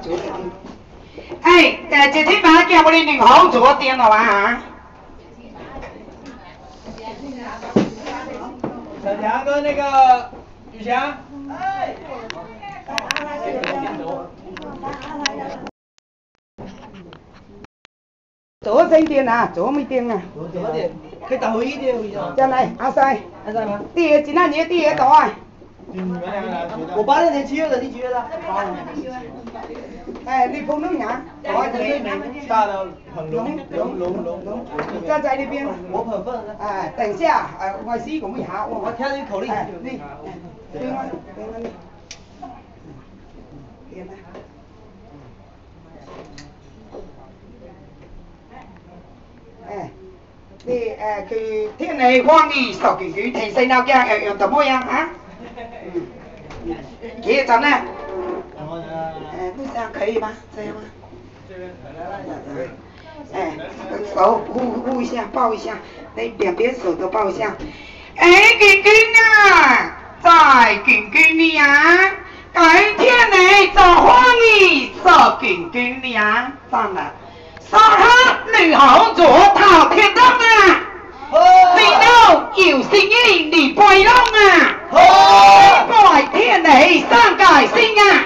做的。哎，这天把叫我的女好做点了吧？小强跟那个雨翔。哎。多整点啊，多没点啊。多点，可以打回一点回家。再来，阿三。阿三吗？第二，今天你第二多啊。你们两个来。我8年前7月的，你几月的？哎，你碰弄呀？大的很龙。站在那边。我很笨。哎，等一下，我试讲一下。我听你口令。你，对吗？你。点啊。哎，你佢天氣荒意受佢提醒到嘅樣怎麼樣啊？幾陣呢？路上可以嗎？這樣嗎？哎，手捂一下，抱一下，你兩邊手都抱一下。哎，娟娟啊，在娟娟你啊，改天你做荒意受娟娟你啊，上來。沙克女好左頭鐵燈啊！你都姚善英連背窿啊！拜天地生界先啊！